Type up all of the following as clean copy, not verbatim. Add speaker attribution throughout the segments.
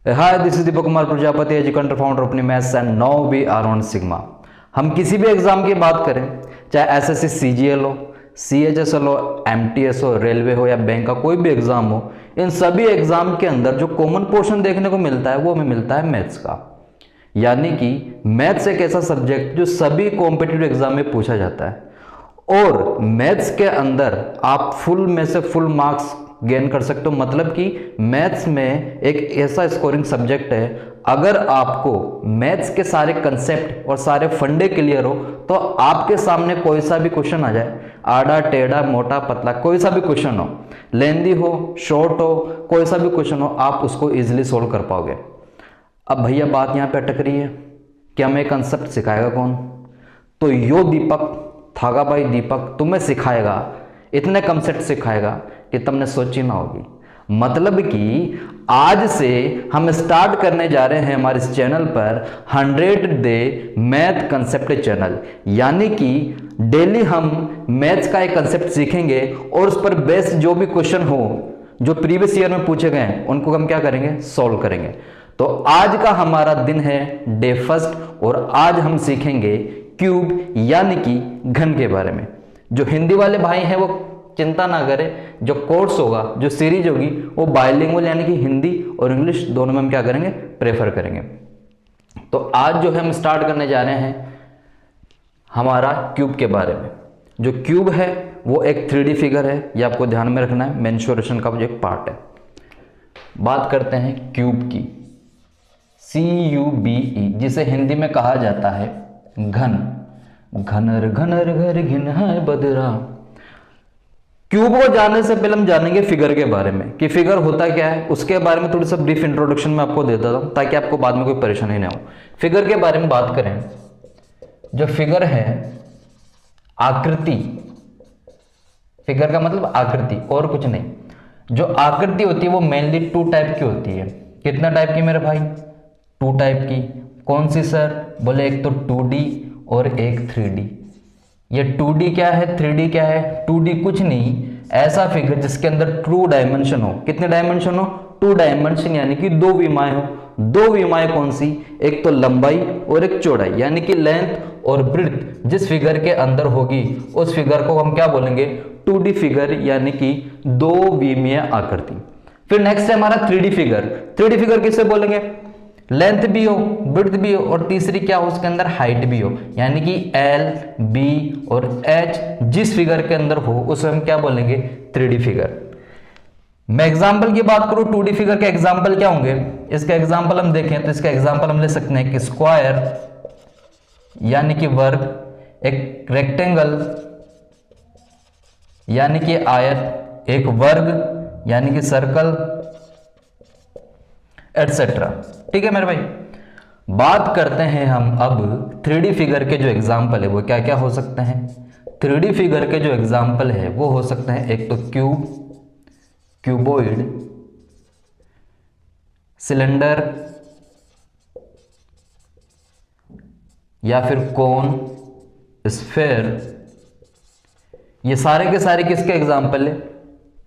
Speaker 1: Hi, this is Deepak Kumar Prajapati, educator founder अपनी maths and now we are on Sigma. हम किसी भी एग्जाम की बात करें, चाहे एसएससी सीजीएल हो, सीएचएसएल हो, एमटीएस हो, रेलवे हो या बैंक का कोई भी एग्जाम हो, इन सभी एग्जाम के अंदर जो कॉमन पोर्शन देखने को मिलता है वो हमें मिलता है मैथ्स का। यानी कि मैथ्स एक ऐसा सब्जेक्ट जो सभी कॉम्पिटिटिव एग्जाम में पूछा जाता है और मैथ्स के अंदर आप फुल में से फुल मार्क्स गेन कर सकते हो। मतलब कि मैथ्स में एक ऐसा स्कोरिंग सब्जेक्ट है, अगर आपको मैथ्स के सारे कंसेप्ट और सारे फंडे क्लियर हो तो आपके सामने कोई सा भी क्वेश्चन आ जाए, आड़ा टेढ़ा मोटा पतला कोई सा भी क्वेश्चन हो, लेंदी हो शॉर्ट हो, कोई सा भी क्वेश्चन हो, आप उसको इजीली सोल्व कर पाओगे। अब भैया बात यहाँ पे अटक रही है कि हमें कंसेप्ट सिखाएगा कौन? तो यो दीपक थागा भाई दीपक तुम्हें सिखाएगा, इतने कंसेप्ट सिखाएगा कि तुमने सोची ना होगी। मतलब कि आज से हम स्टार्ट करने जा रहे हैं हमारे इस चैनल पर 100 डे मैथ कंसेप्ट चैनल। यानी कि डेली हम मैथ्स का एक कंसेप्ट सीखेंगे और उस पर बेस्ड जो भी क्वेश्चन हो जो प्रीवियस ईयर में पूछे गए हैं उनको हम क्या करेंगे, सॉल्व करेंगे। तो आज का हमारा दिन है डे फर्स्ट और आज हम सीखेंगे क्यूब यानी कि घन के बारे में। जो हिंदी वाले भाई हैं वो चिंता ना करें, जो कोर्स होगा, जो सीरीज होगी वो बाइलिंगुअल यानी कि हिंदी और इंग्लिश दोनों में हम क्या करेंगे, प्रेफर करेंगे। तो आज जो है हम स्टार्ट करने जा रहे हैं हमारा क्यूब के बारे में। जो क्यूब है वो एक 3D फिगर है, ये आपको ध्यान में रखना है, मेंसुरेशन का जो एक पार्ट है। बात करते हैं क्यूब की, CUBE, जिसे हिंदी में कहा जाता है घन। घनर घनर घर घिन है बदरा। क्यूब को जानने से पहले हम जानेंगे फिगर के बारे में कि फिगर होता क्या है, उसके बारे में थोड़ी सा ब्रीफ इंट्रोडक्शन में आपको दे देता हूं ताकि आपको बाद में कोई परेशानी ना हो। फिगर के बारे में बात करें, जो फिगर है आकृति, फिगर का मतलब आकृति और कुछ नहीं। जो आकृति होती है वो मेनली 2 टाइप की होती है। कितना टाइप की मेरे भाई? 2 टाइप की। कौन सी सर? बोले एक तो 2D और एक 3D। ये 2D क्या है, 3D क्या है? 2D कुछ नहीं, ऐसा फिगर जिसके अंदर ट्रू डायमेंशन हो। कितने डायमेंशन हो? 2 डायमेंशन, यानी कि 2 विमाएं हो। 2 विमाएं कौन सी? एक तो लंबाई और एक चौड़ाई, यानी कि लेंथ और ब्रेड्थ जिस फिगर के अंदर होगी उस फिगर को हम क्या बोलेंगे, 2D फिगर, यानी कि 2 विमीय आकृति। फिर नेक्स्ट है हमारा 3D फिगर। 3D फिगर किसे बोलेंगे? लेंथ भी हो, ब्रेड्थ भी हो और तीसरी क्या हो, उसके अंदर हाइट भी हो, यानी कि L, B और H जिस फिगर के अंदर हो उसे हम क्या बोलेंगे, 3D फिगर। मैं एग्जांपल की बात करूं 2D फिगर के एग्जांपल क्या होंगे, इसका एग्जांपल हम देखें तो इसका एग्जांपल हम ले सकते हैं कि स्क्वायर यानी कि वर्ग, एक रेक्टेंगल यानी कि आयत, एक वर्ग यानी कि सर्कल, एटसेट्रा। ठीक है मेरे भाई। बात करते हैं हम अब 3D फिगर के जो एग्जाम्पल है वो क्या क्या हो सकते हैं। 3D फिगर के जो एग्जाम्पल है वो हो सकते हैं एक तो क्यूब, क्यूबोइड, सिलेंडर या फिर कोन, स्फेयर। ये सारे के सारे किसके एग्जाम्पल है?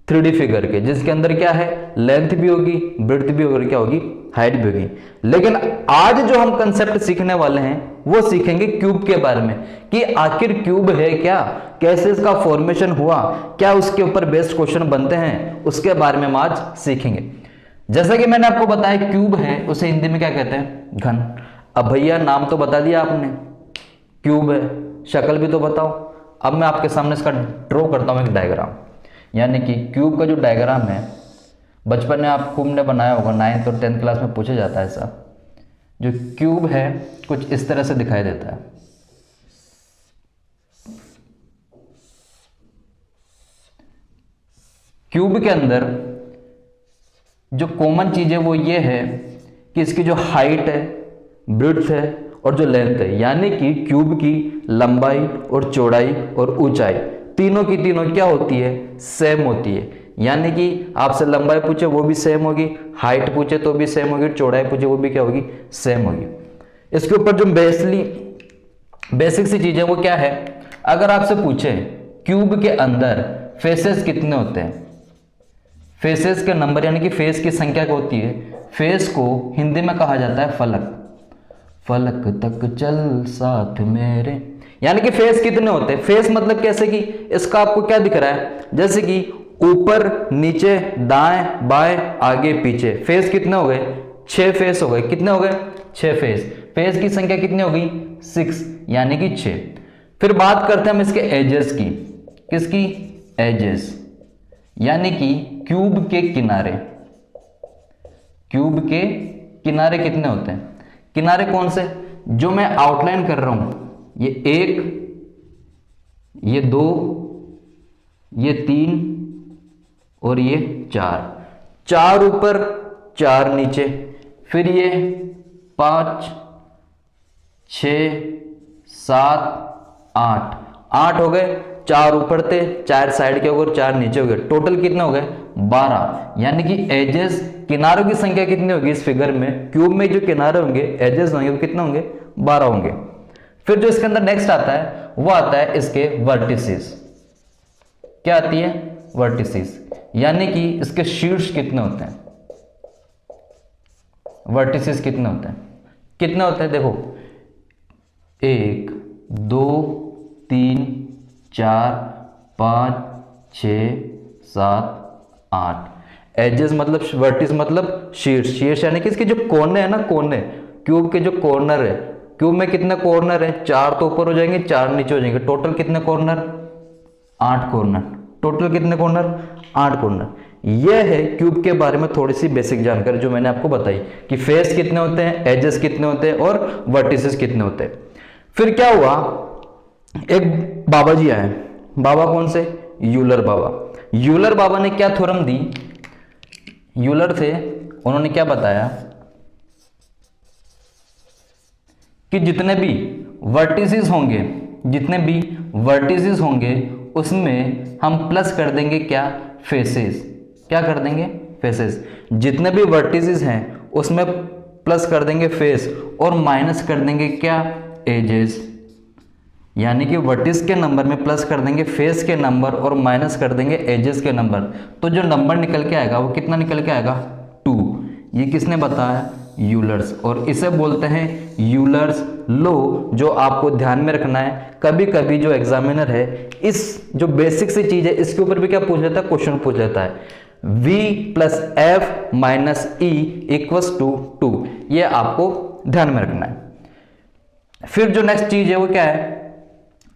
Speaker 1: 3D फिगर के, जिसके अंदर क्या है, लेंथ भी होगी, ब्रेड्थ भी होगी, क्या होगी, हाइट भी होगी। लेकिन आज जो हम कंसेप्ट सीखने वाले हैं वो सीखेंगे क्यूब के बारे में कि आखिर क्यूब है क्या, कैसे इसका फॉर्मेशन हुआ, क्या उसके ऊपर बेस्ड क्वेश्चन बनते हैं, उसके बारे में हम आज सीखेंगे। जैसा कि मैंने आपको बताया क्यूब है उसे हिंदी में क्या कहते हैं, घन। अब भैया नाम तो बता दिया आपने, क्यूब है, शक्ल भी तो बताओ। अब मैं आपके सामने इसका ड्रॉ करता हूं एक डायग्राम। यानी कि क्यूब का जो डायग्राम है बचपन में आपको ने बनाया होगा, 9th और 10th क्लास में पूछा जाता है ऐसा। जो क्यूब है कुछ इस तरह से दिखाई देता है। क्यूब के अंदर जो कॉमन चीज है वो ये है कि इसकी जो हाइट है, ब्रेड्थ है और जो लेंथ है, यानी कि क्यूब की लंबाई और चौड़ाई और ऊंचाई तीनों की तीनों क्या होती है, सेम होती है। यानी कि आपसे लंबाई पूछे वो भी सेम होगी, हाइट पूछे तो भी सेम होगी, चौड़ाई पूछे वो भी क्या होगी, सेम होगी। इसके ऊपर जो बेसिक सी चीजें वो क्या है, अगर आपसे पूछे क्यूब के अंदर फेसेस कितने होते हैं, फेसेस के नंबर यानी कि फेस की संख्या क्या होती है, फेस को हिंदी में कहा जाता है फलक। फलक तक चल साथ मेरे, यानी कि फेस कितने होते हैं, फेस मतलब कैसे कि इसका आपको क्या दिख रहा है, जैसे कि ऊपर नीचे दाएं बाएं आगे पीछे, फेस कितने हो गए, 6 फेस हो गए। कितने हो गए, 6 फेस। फेस की संख्या कितनी होगी, 6 यानी कि 6। फिर बात करते हैं हम इसके एजेस की। किसकी, एजेस यानी कि क्यूब के किनारे। क्यूब के किनारे कितने होते हैं, किनारे कौन से, जो मैं आउटलाइन कर रहा हूं, ये 1, ये 2, ये 3 और ये 4, 4 ऊपर 4 नीचे, फिर ये 5 6 7 8, 8 हो गए, 4 ऊपर थे 4 साइड के हो गए 4 नीचे हो गए, टोटल कितने हो गए 12। यानी कि एजेस किनारों की संख्या कितनी होगी इस फिगर में, क्यूब में जो किनारे होंगे एजेस होंगे वो कितने होंगे, 12 होंगे। फिर जो इसके अंदर नेक्स्ट आता है वो आता है इसके वर्टिसेस। क्या आती है, वर्टिसेस, यानी कि इसके शीर्ष कितने होते हैं, वर्टिसेस कितने होते हैं, कितने होते हैं, देखो 1 2 3 4 5 6 7 8। एजेस मतलब वर्टिस मतलब शीर्ष, शीर्ष यानी कि इसके जो कोने है ना, कोने क्यूब के जो कॉर्नर है, क्यूब में कितने कॉर्नर है, 4 तो ऊपर हो जाएंगे 4 नीचे हो जाएंगे, टोटल कितने कॉर्नर, 8 कॉर्नर। टोटल कितने कॉर्नर, 8 कॉर्नर। यह है क्यूब के बारे में थोड़ी सी बेसिक जानकारी जो मैंने आपको बताई कि फेस कितने होते हैं, एजेस कितने होते हैं और वर्टिसेस कितने होते हैं। फिर क्या हुआ, एक बाबा जी आए, बाबा कौन से, यूलर बाबा। यूलर बाबा ने क्या थ्योरम दी, यूलर थे, उन्होंने क्या बताया कि जितने भी वर्टिसेस होंगे, जितने भी वर्टिसेस होंगे उसमें हम प्लस कर देंगे क्या, फेसेस। क्या कर देंगे, फेसेस। जितने भी वर्टिसेस हैं उसमें प्लस कर देंगे फेस और माइनस कर देंगे क्या, एजेस। यानी कि वर्टिस के नंबर में प्लस कर देंगे फेस के नंबर और माइनस कर देंगे एजेस के नंबर, तो जो नंबर निकल के आएगा वो कितना निकल के आएगा, 2। ये किसने बताया, यूलर्स। और इसे बोलते हैं यूलर्स लॉ। जो आपको ध्यान में रखना है, कभी कभी जो एग्जामिनर है इस जो बेसिक सी चीज है इसके ऊपर भी क्या पूछ लेता है, क्वेश्चन पूछ लेता है, v + f - e = 2। ये आपको ध्यान में रखना है। फिर जो नेक्स्ट चीज है वो क्या है,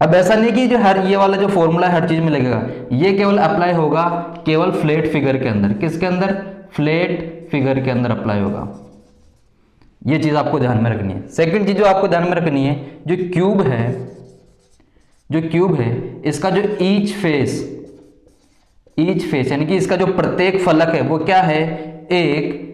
Speaker 1: अब ऐसा नहीं कि जो हर ये वाला जो फॉर्मूला हर चीज में लगेगा, ये केवल अप्लाई होगा केवल फ्लैट फिगर के अंदर। किसके अंदर, फ्लैट फिगर के अंदर अप्लाई होगा। ये चीज आपको ध्यान में रखनी है। सेकंड चीज जो आपको ध्यान में रखनी है, जो क्यूब है, जो क्यूब है इसका जो ईच फेस यानी कि इसका जो प्रत्येक फलक है वो क्या है, एक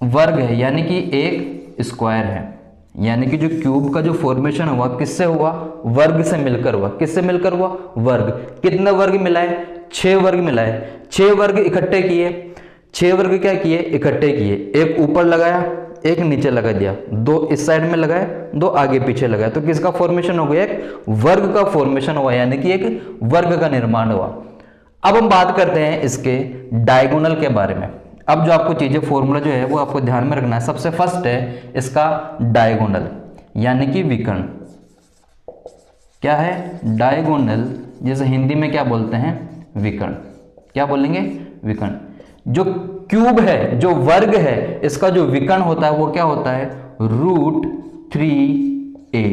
Speaker 1: वर्ग है, यानी कि एक स्क्वायर है। यानी कि जो क्यूब का जो फॉर्मेशन हुआ किससे हुआ, वर्ग से मिलकर हुआ। किससे मिलकर हुआ, वर्ग। कितने वर्ग मिलाए, 6 वर्ग मिलाए। 6 वर्ग इकट्ठे किए, 6 वर्ग क्या किए, इकट्ठे किए। एक ऊपर लगाया, एक नीचे लगा दिया, 2 इस साइड में लगाए, 2 आगे पीछे लगाए, तो किसका फॉर्मेशन हो गया, एक वर्ग का फॉर्मेशन हुआ, यानी कि एक वर्ग का निर्माण हुआ। अब हम बात करते हैं इसके डायगोनल के बारे में। अब जो आपको चीजें फॉर्मूला जो है वो आपको ध्यान में रखना है। सबसे फर्स्ट है इसका डायगोनल यानी कि विकर्ण। क्या है, डायगोनल, जैसे हिंदी में क्या बोलते हैं, विकर्ण। क्या बोलेंगे, विकर्ण। जो क्यूब है, जो वर्ग है, इसका जो विकर्ण होता है वो क्या होता है, √3a।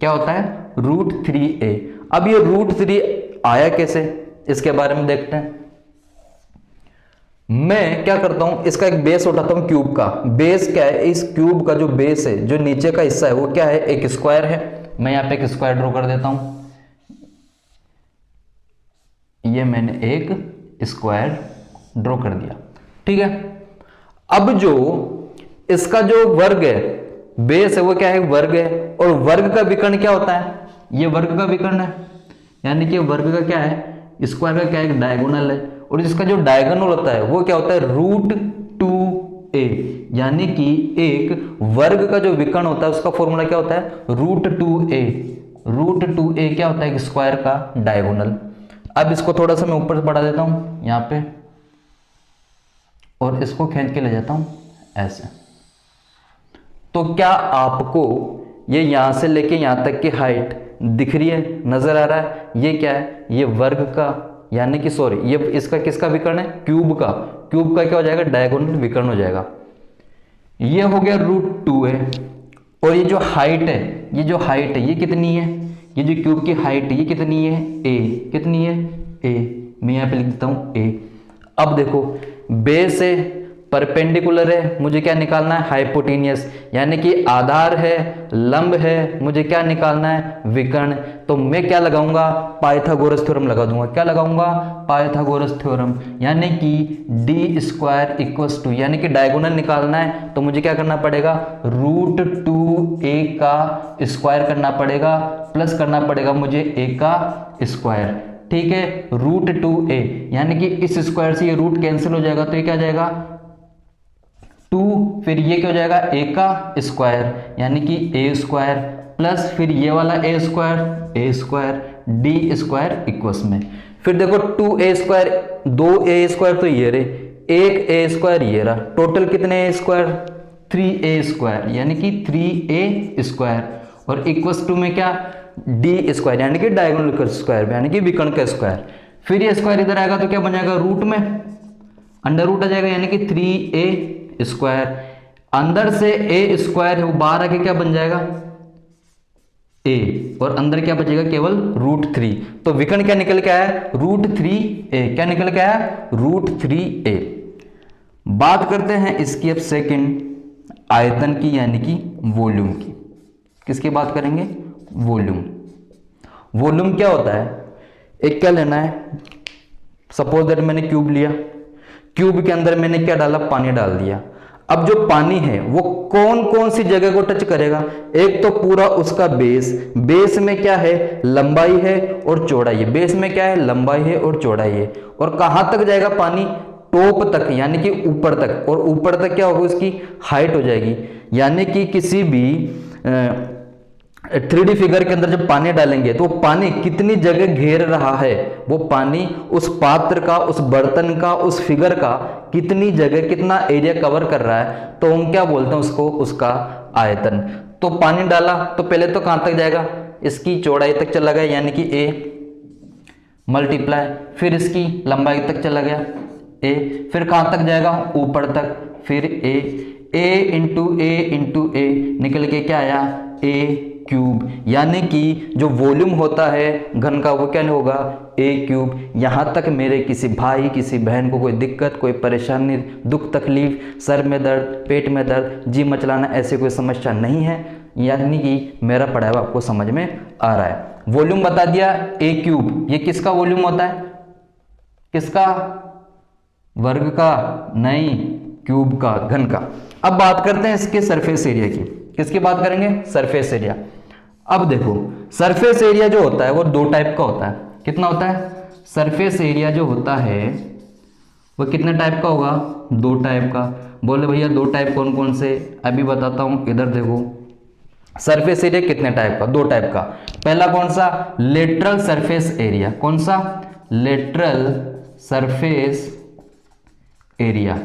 Speaker 1: क्या होता है, √3a। अब ये √3 आया कैसे, इसके बारे में देखते हैं। मैं क्या करता हूं, इसका एक बेस उठाता हूं क्यूब का। बेस क्या है, इस क्यूब का जो बेस है, जो नीचे का हिस्सा है वो क्या है, एक स्क्वायर है। मैं यहां पे एक स्क्वायर ड्रॉ कर देता हूं। ये मैंने एक स्क्वायर ड्रॉ कर दिया, ठीक है। अब जो इसका जो वर्ग है, बेस है, वो क्या है, वर्ग है। और वर्ग का विकर्ण क्या होता है, ये वर्ग का विकर्ण है, यानी कि वर्ग का क्या है, स्क्वायर का क्या है, डायगोनल है। और इसका जो डायगोनल होता है वो क्या होता है, √2a। यानी कि एक वर्ग का जो विकर्ण होता है उसका फॉर्मूला क्या होता है, √2a। √2a क्या होता है, एक स्क्वायर का डायगोनल। अब इसको थोड़ा सा मैं ऊपर बढ़ा देता हूँ यहाँ पे, और इसको खींच के ले जाता हूँ ऐसे। तो क्या आपको ये यहाँ से लेके यहाँ तक की हाइट दिख रही है, नजर आ रहा है? ये क्या है? ये वर्ग का, यानी कि सॉरी, ये इसका किसका विकर्ण है? क्यूब का। क्यूब का क्या हो जाएगा? डायगोनल विकर्ण हो जाएगा। ये हो गया √2a। और ये जो हाइट है, ये जो हाइट है ये कितनी है? ये जो क्यूब की हाइट है ये कितनी है? a। कितनी है? a। मैं यहाँ पे लिख देता हूँ a। अब देखो, बेस है, परपेंडिकुलर है, मुझे क्या निकालना है? हाइपोटेनियस, यानी कि आधार है, लंब है, मुझे क्या निकालना है? विकर्ण। तो मैं क्या लगाऊंगा? पाइथागोरस थ्योरम लगा दूंगा। क्या लगाऊंगा? Pythagoras theorem. यानी कि d² = यानी कि डायगोनल निकालना है तो मुझे क्या करना पड़ेगा? √2a का स्क्वायर करना पड़ेगा, प्लस करना पड़ेगा मुझे a का स्क्वायर। ठीक है, √2a, यानी कि इस स्क्वायर से ये रूट कैंसिल हो जाएगा, तो ये क्या आ जाएगा? 2, फिर ये क्या हो जाएगा? a का स्क्वायर, यानी कि a² प्लस फिर ये वाला a² d² में। फिर देखो 2a², 2a² तो ये रहे, एक a² ये रहा, टोटल कितने a²? 3a², यानी कि 3a², और इक्वस टू में क्या? d², यानी कि डायगोनल का स्क्वायर, यानी कि विकर्ण का स्क्वायर। फिर ये स्क्वायर इधर आएगा तो क्या बन जाएगा? रूट में अंडर रूट आ जाएगा, यानी कि 3a²। अंदर से a² है वो बाहर आके क्या बन जाएगा? a, और अंदर क्या बचेगा? केवल √3। तो विकर्ण क्या निकल के आया? √3a। क्या निकल के आया? √3a। बात करते हैं इसकी अब सेकंड, आयतन की, यानी कि वॉल्यूम की। किसकी बात करेंगे? वॉल्यूम। वॉल्यूम क्या होता है? एक क्या लेना है, सपोज दैट मैंने क्यूब लिया, क्यूब के अंदर मैंने क्या डाला? पानी डाल दिया। अब जो पानी है वो कौन कौन सी जगह को टच करेगा? एक तो पूरा उसका बेस, बेस में क्या है? लंबाई है और चौड़ाई है। बेस में क्या है? लंबाई है और चौड़ाई है। और कहां तक जाएगा पानी? टॉप तक, यानी कि ऊपर तक। और ऊपर तक क्या होगा? उसकी हाइट हो जाएगी। यानी कि किसी भी 3D फिगर के अंदर जब पानी डालेंगे तो पानी कितनी जगह घेर रहा है, वो पानी उस पात्र का, उस बर्तन का, उस फिगर का कितनी जगह, कितना एरिया कवर कर रहा है, तो हम क्या बोलते हैं उसको? उसका आयतन। तो पानी डाला तो पहले तो कहां तक जाएगा? इसकी चौड़ाई तक चला गया, यानी कि a मल्टीप्लाई, फिर इसकी लंबाई तक चला गया a, फिर कहां तक जाएगा? ऊपर तक, फिर a इंटू a निकल के क्या आया? a³। यानी कि जो वॉल्यूम होता है घन का वो क्या नहीं होगा? a³। यहां तक मेरे किसी भाई, किसी बहन को कोई दिक्कत, कोई परेशानी, दुख तकलीफ, सर में दर्द, पेट में दर्द, जी मचलाना, ऐसी कोई समस्या नहीं है, यानी कि मेरा पढ़ाया हुआ आपको समझ में आ रहा है। वॉल्यूम बता दिया a³। ये किसका वॉल्यूम होता है? किसका? वर्ग का? नहीं, क्यूब का, घन का। अब बात करते हैं इसके सरफेस एरिया की। किसकी बात करेंगे? Surface area. अब देखो, सरफेस एरिया जो होता है वो 2 टाइप का होता है। कितना होता है? सरफेस एरिया जो होता है वो कितने टाइप का होगा? 2 टाइप का। बोले भैया 2 टाइप कौन कौन से? अभी बताता हूं, इधर देखो। सरफेस एरिया कितने टाइप का? 2 टाइप का। पहला कौन सा? Lateral surface area. कौन सा? लेटरल सरफेस एरिया,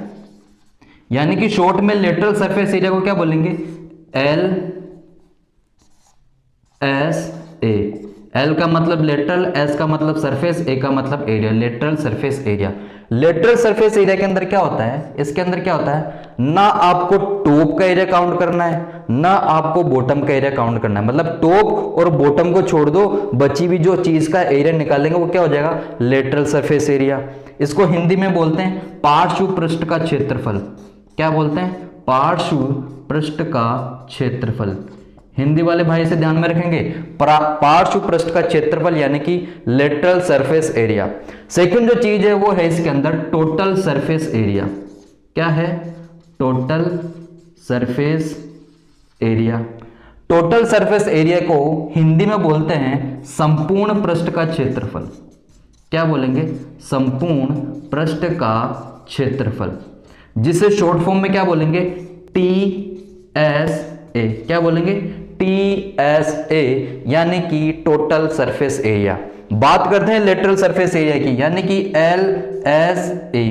Speaker 1: यानी कि शॉर्ट में लेटरल सरफेस एरिया को क्या बोलेंगे? LSA। L का मतलब लेटरल, S का मतलब सरफेस, A का मतलब area, lateral surface area. Lateral surface area के अंदर क्या होता है? इसके अंदर क्या होता है? ना आपको टॉप का एरिया काउंट करना है, ना आपको बॉटम का एरिया काउंट करना है। मतलब टॉप और बॉटम को छोड़ दो, बची हुई जो चीज का एरिया निकालेंगे वो क्या हो जाएगा? Lateral surface area. इसको हिंदी में बोलते हैं पार्श्व पृष्ठ का क्षेत्रफल। क्या बोलते हैं? पार्श्व पृष्ठ का क्षेत्रफल। हिंदी वाले भाई से ध्यान में रखेंगे, पार्श्व पृष्ठ का क्षेत्रफल यानी कि लेटरल सरफेस एरिया। सेकंड जो चीज है वो है इसके अंदर टोटल सरफेस एरिया। क्या है? Total surface area. Total surface area को हिंदी में बोलते हैं संपूर्ण पृष्ठ का क्षेत्रफल। क्या बोलेंगे? संपूर्ण पृष्ठ का क्षेत्रफल, जिसे शॉर्ट फॉर्म में क्या बोलेंगे? TSA। क्या बोलेंगे? TSA यानी कि टोटल सरफेस एरिया। बात करते हैं लेटरल सरफेस एरिया की यानी कि LSA।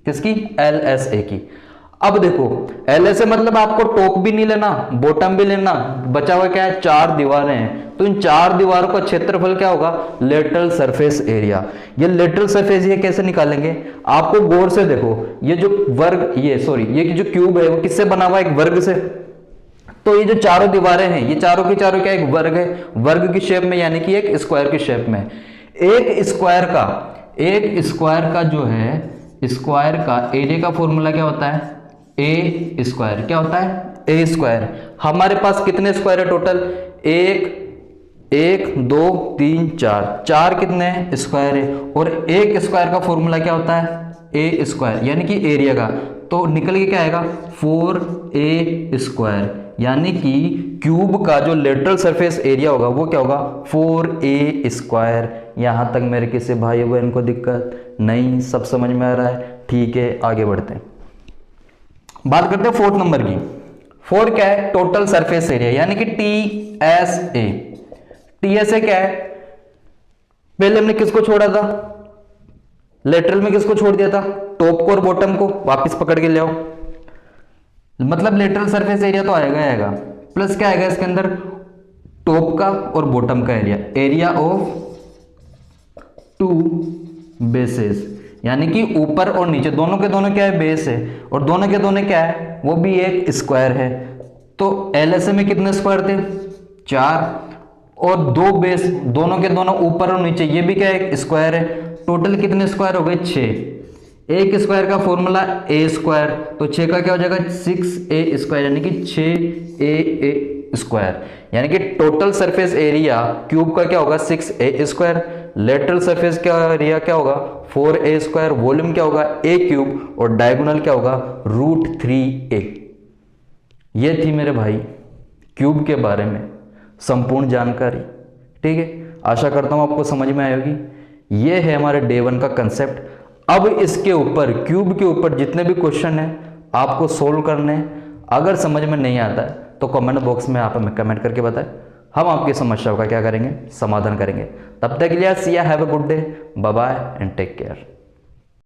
Speaker 1: किसकी? LSA की। अब देखो LSA मतलब आपको टॉप भी नहीं लेना, बॉटम भी लेना, बचा हुआ क्या है? 4 दीवारें हैं। तो इन 4 दीवारों का क्षेत्रफल क्या होगा? Lateral surface area. ये लेटरल सरफेस एरिया कैसे निकालेंगे? आपको गौर से देखो, ये जो वर्ग, ये जो क्यूब है वो किससे बना हुआ है? एक वर्ग से। तो ये जो चारों दीवारें हैं ये चारों की चारों क्या? एक वर्ग है, वर्ग की शेप में यानी कि एक स्क्वायर की शेप में। एक स्क्वायर का जो है, स्क्वायर का एरिया का फॉर्मूला क्या होता है? ए स्क्वायर। क्या होता है? ए स्क्वायर। हमारे पास कितने स्क्वायर है टोटल? एक 2 3 4 कितने हैं? स्क्वायर है। और एक स्क्वायर का फॉर्मूला क्या होता है? ए स्क्वायर यानी कि एरिया का। तो निकल के क्या आएगा? 4A square. यानी कि क्यूब का जो लेटरल सरफेस एरिया होगा वो क्या होगा? 4A square. यहां तक मेरे किसी भाई बहन को दिक्कत नहीं? सब समझ में आ रहा है? ठीक है, आगे बढ़ते हैं। बात करते हैं 4th नंबर की। 4 क्या है? टोटल सरफेस एरिया यानी कि TSA। TSA क्या है? पहले हमने किसको छोड़ा था? लेटरल में किसको छोड़ दिया था? टॉप को और बॉटम को। वापस पकड़ के ले आओ। मतलब लेटरल सरफेस एरिया तो आएगा प्लस क्या आएगा इसके अंदर? टॉप का और बॉटम का एरिया ऑफ 2 बेसेस। यानी कि ऊपर और नीचे दोनों के दोनों क्या है? बेस है। और दोनों के दोनों क्या है? वो भी एक स्क्वायर है। तो LSA में कितने स्क्वायर थे? 4। और 2 बेस, दोनों के दोनों ऊपर और नीचे, ये भी क्या है? एक स्क्वायर है। टोटल कितने स्क्वायर हो गए? 6। एक स्क्वायर का फॉर्मूला A स्क्वायर, तो 6 का क्या हो जाएगा? 6A स्क्वायर यानी कि 6A स्क्वायर। यानी कि टोटल सरफेस एरिया क्यूब का क्या होगा? 6A square. लेटरल सरफेस का एरिया क्या होगा? 4A square. वॉल्यूम क्या होगा? A cube. और डायगोनल क्या होगा? √3A। ये थी मेरे भाई क्यूब के बारे में संपूर्ण जानकारी। ठीक है, आशा करता हूं आपको समझ में आई होगी। ये है हमारे डे 1 का कंसेप्ट। अब इसके ऊपर, क्यूब के ऊपर जितने भी क्वेश्चन हैं आपको सोल्व करने हैं। अगर समझ में नहीं आता है तो कमेंट बॉक्स में आप हमें कमेंट करके बताएं, हम आपकी समस्याओं का क्या करेंगे? समाधान करेंगे। तब तक के लिए see ya have a good day, bye bye and take care.